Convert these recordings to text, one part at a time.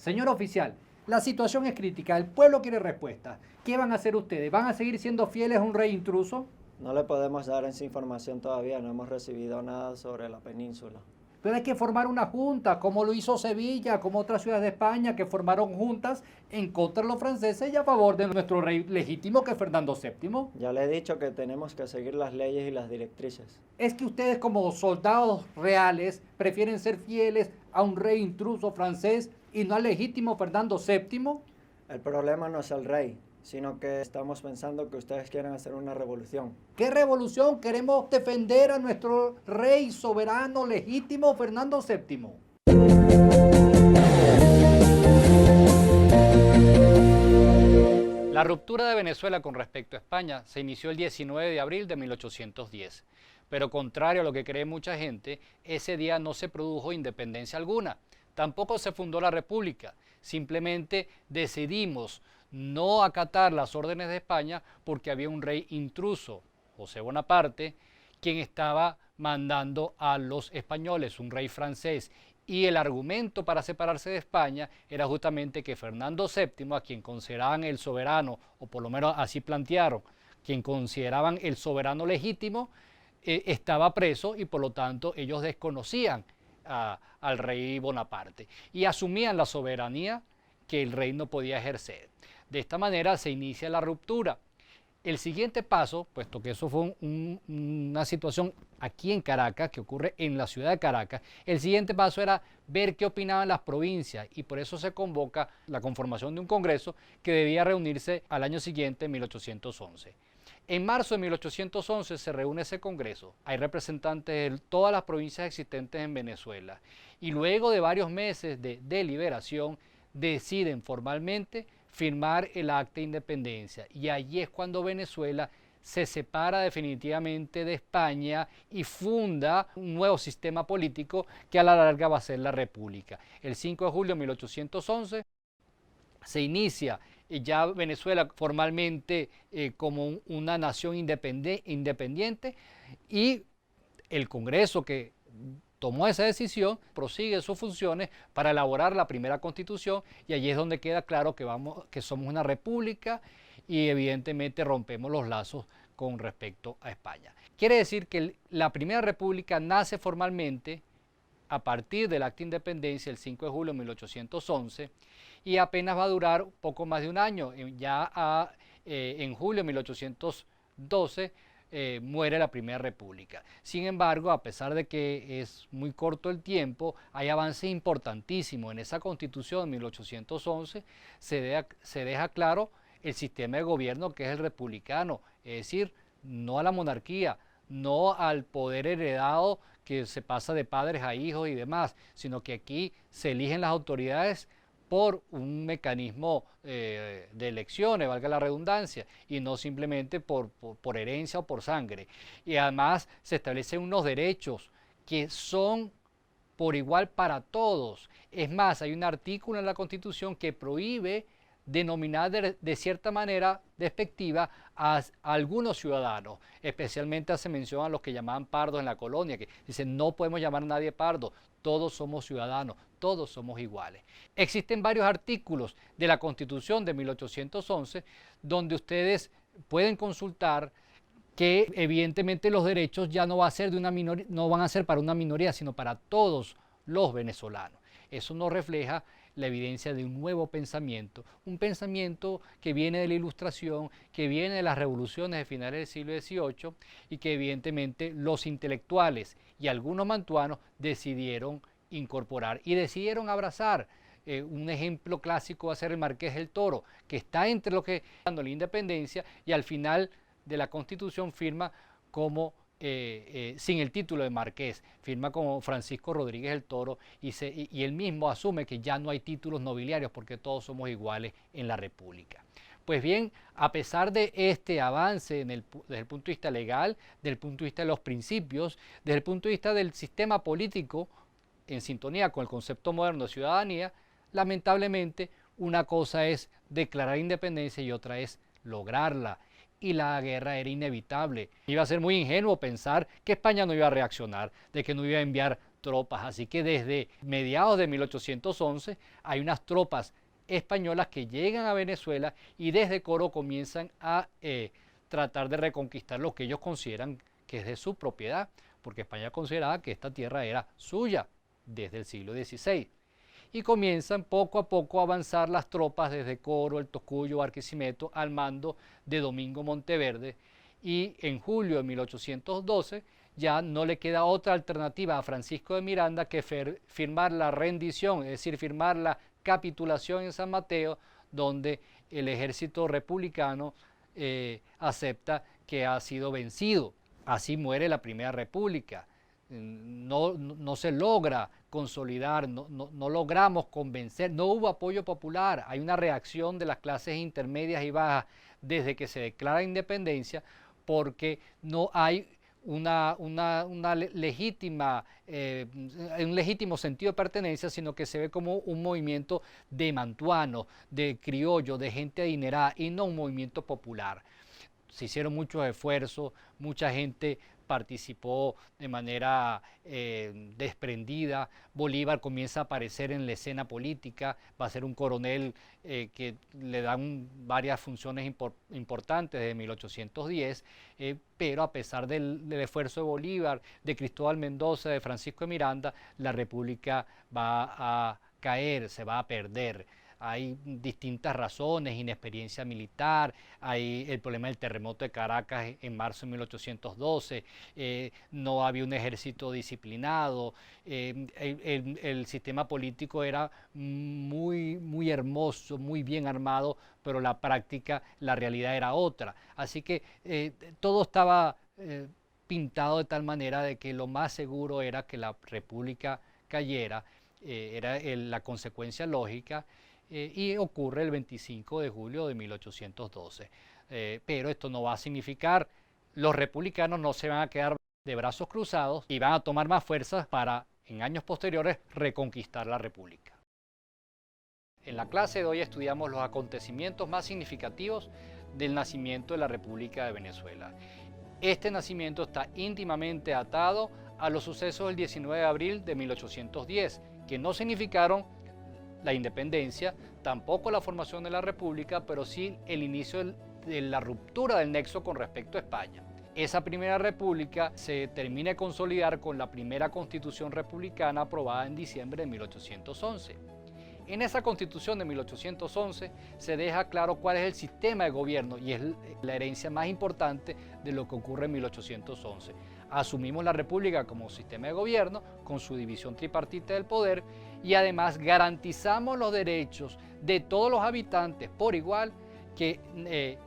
Señor oficial, la situación es crítica, el pueblo quiere respuesta. ¿Qué van a hacer ustedes? ¿Van a seguir siendo fieles a un rey intruso? No le podemos dar esa información todavía, no hemos recibido nada sobre la península. Pero hay que formar una junta, como lo hizo Sevilla, como otras ciudades de España, que formaron juntas en contra de los franceses y a favor de nuestro rey legítimo, que es Fernando VII. Ya le he dicho que tenemos que seguir las leyes y las directrices. Es que ustedes como soldados reales prefieren ser fieles a un rey intruso francés y no al legítimo Fernando VII. El problema no es el rey, sino que estamos pensando que ustedes quieren hacer una revolución. ¿Qué revolución? Queremos defender a nuestro rey soberano legítimo Fernando VII. La ruptura de Venezuela con respecto a España se inició el 19 de abril de 1810, pero contrario a lo que cree mucha gente, ese día no se produjo independencia alguna, tampoco se fundó la República, simplemente decidimos no acatar las órdenes de España porque había un rey intruso, José Bonaparte, quien estaba mandando a los españoles, un rey francés, y el argumento para separarse de España era justamente que Fernando VII, a quien consideraban el soberano, o por lo menos así plantearon, quien consideraban el soberano legítimo, estaba preso y por lo tanto ellos desconocían al rey Bonaparte y asumían la soberanía que el rey no podía ejercer. De esta manera se inicia la ruptura. El siguiente paso, puesto que eso fue una situación aquí en Caracas, que ocurre en la ciudad de Caracas, el siguiente paso era ver qué opinaban las provincias y por eso se convoca la conformación de un congreso que debía reunirse al año siguiente, en 1811. En marzo de 1811 se reúne ese congreso, hay representantes de todas las provincias existentes en Venezuela y luego de varios meses de deliberación deciden formalmente firmar el acta de independencia y allí es cuando Venezuela se separa definitivamente de España y funda un nuevo sistema político que a la larga va a ser la República. El 5 de julio de 1811 se inicia ya Venezuela formalmente como una nación independiente y el Congreso que tomó esa decisión, prosigue sus funciones para elaborar la primera constitución y allí es donde queda claro que somos una república y evidentemente rompemos los lazos con respecto a España. Quiere decir que la primera república nace formalmente a partir del acta de independencia el 5 de julio de 1811 y apenas va a durar poco más de un año. Ya en julio de 1812 muere la primera república. Sin embargo, a pesar de que es muy corto el tiempo, hay avances importantísimos. En esa constitución de 1811 se deja claro el sistema de gobierno que es el republicano, es decir, no a la monarquía, no al poder heredado que se pasa de padres a hijos y demás, sino que aquí se eligen las autoridades por un mecanismo de elecciones, valga la redundancia, y no simplemente por herencia o por sangre. Y además se establecen unos derechos que son por igual para todos. Es más, hay un artículo en la Constitución que prohíbe denominar de cierta manera despectiva a algunos ciudadanos, especialmente hace mención a los que llamaban pardos en la colonia, que dicen no podemos llamar a nadie pardo, todos somos ciudadanos, todos somos iguales. Existen varios artículos de la Constitución de 1811 donde ustedes pueden consultar que evidentemente los derechos ya no van a ser no van a ser para una minoría, sino para todos los venezolanos. Eso nos refleja la evidencia de un nuevo pensamiento, un pensamiento que viene de la Ilustración, que viene de las revoluciones de finales del siglo XVIII y que evidentemente los intelectuales y algunos mantuanos decidieron incorporar y decidieron abrazar. Un ejemplo clásico va a ser el Marqués del Toro, que está entre los que dando la independencia y al final de la Constitución firma como sin el título de marqués, firma como Francisco Rodríguez del Toro y él mismo asume que ya no hay títulos nobiliarios porque todos somos iguales en la República. Pues bien, a pesar de este avance desde el punto de vista legal, desde el punto de vista de los principios, desde el punto de vista del sistema político en sintonía con el concepto moderno de ciudadanía, lamentablemente una cosa es declarar independencia y otra es lograrla. Y la guerra era inevitable. Iba a ser muy ingenuo pensar que España no iba a reaccionar, de que no iba a enviar tropas. Así que desde mediados de 1811 hay unas tropas españolas que llegan a Venezuela y desde Coro comienzan a tratar de reconquistar lo que ellos consideran que es de su propiedad, porque España consideraba que esta tierra era suya desde el siglo XVI. Y comienzan poco a poco a avanzar las tropas desde Coro, el Tocuyo, Barquisimeto, al mando de Domingo Monteverde, y en julio de 1812 ya no le queda otra alternativa a Francisco de Miranda que firmar la rendición, es decir, firmar la capitulación en San Mateo, donde el ejército republicano acepta que ha sido vencido. Así muere la Primera República. No se logra consolidar, no logramos convencer, no hubo apoyo popular, hay una reacción de las clases intermedias y bajas desde que se declara independencia, porque no hay una legítima, un legítimo sentido de pertenencia, sino que se ve como un movimiento de mantuanos, de criollos, de gente adinerada y no un movimiento popular. Se hicieron muchos esfuerzos, mucha gente participó de manera desprendida. Bolívar comienza a aparecer en la escena política, va a ser un coronel que le dan varias funciones importantes desde 1810, pero a pesar del esfuerzo de Bolívar, de Cristóbal Mendoza, de Francisco de Miranda, la República va a caer, se va a perder. Hay distintas razones, inexperiencia militar, hay el problema del terremoto de Caracas en marzo de 1812, no había un ejército disciplinado, el sistema político era muy hermoso, muy bien armado, pero la práctica, la realidad era otra. Así que todo estaba pintado de tal manera de que lo más seguro era que la República cayera, era la consecuencia lógica. Y ocurre el 25 de julio de 1812. Pero esto no va a significar, los republicanos no se van a quedar de brazos cruzados y van a tomar más fuerzas para, en años posteriores, reconquistar la República. En la clase de hoy estudiamos los acontecimientos más significativos del nacimiento de la República de Venezuela. Este nacimiento está íntimamente atado a los sucesos del 19 de abril de 1810, que no significaron la independencia, tampoco la formación de la República, pero sí el inicio de la ruptura del nexo con respecto a España. Esa primera república se termina de consolidar con la primera constitución republicana aprobada en diciembre de 1811. En esa constitución de 1811 se deja claro cuál es el sistema de gobierno y es la herencia más importante de lo que ocurre en 1811. Asumimos la república como sistema de gobierno con su división tripartita del poder y además garantizamos los derechos de todos los habitantes por igual que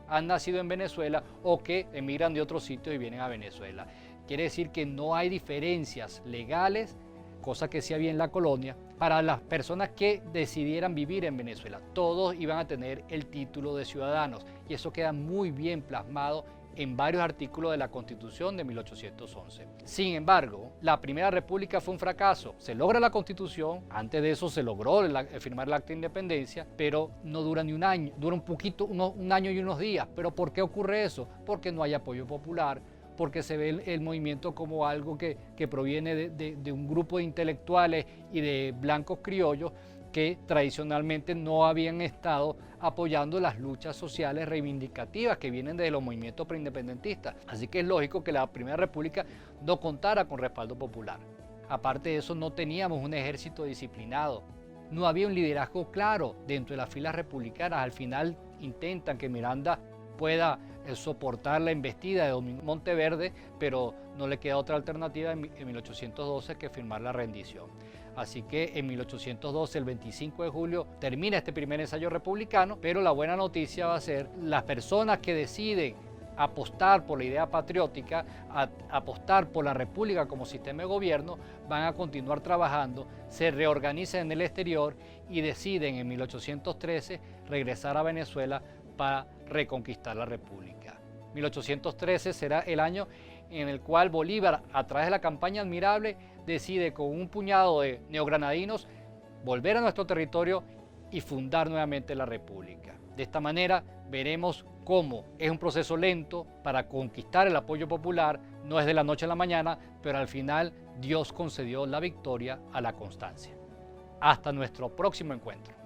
han nacido en Venezuela o que emigran de otros sitios y vienen a Venezuela. Quiere decir que no hay diferencias legales, cosa que sí había en la colonia, para las personas que decidieran vivir en Venezuela. Todos iban a tener el título de ciudadanos y eso queda muy bien plasmado en varios artículos de la Constitución de 1811. Sin embargo, la Primera República fue un fracaso. Se logra la Constitución, antes de eso se logró firmar el Acta de Independencia, pero no dura ni un año, dura un poquito, un año y unos días. ¿Pero por qué ocurre eso? Porque no hay apoyo popular, porque se ve el movimiento como algo que proviene de un grupo de intelectuales y de blancos criollos que tradicionalmente no habían estado apoyando las luchas sociales reivindicativas que vienen de los movimientos preindependentistas. Así que es lógico que la Primera República no contara con respaldo popular. Aparte de eso, no teníamos un ejército disciplinado, no había un liderazgo claro dentro de las filas republicanas. Al final intentan que Miranda pueda soportar la embestida de Domingo Monteverde, pero no le queda otra alternativa en 1812 que firmar la rendición. Así que en 1812, el 25 de julio, termina este primer ensayo republicano, pero la buena noticia va a ser las personas que deciden apostar por la idea patriótica, apostar por la república como sistema de gobierno, van a continuar trabajando, se reorganizan en el exterior y deciden en 1813 regresar a Venezuela para reconquistar la república. 1813 será el año en el cual Bolívar, a través de la campaña Admirable, decide con un puñado de neogranadinos volver a nuestro territorio y fundar nuevamente la república. De esta manera veremos cómo es un proceso lento para conquistar el apoyo popular, no es de la noche a la mañana, pero al final Dios concedió la victoria a la constancia. Hasta nuestro próximo encuentro.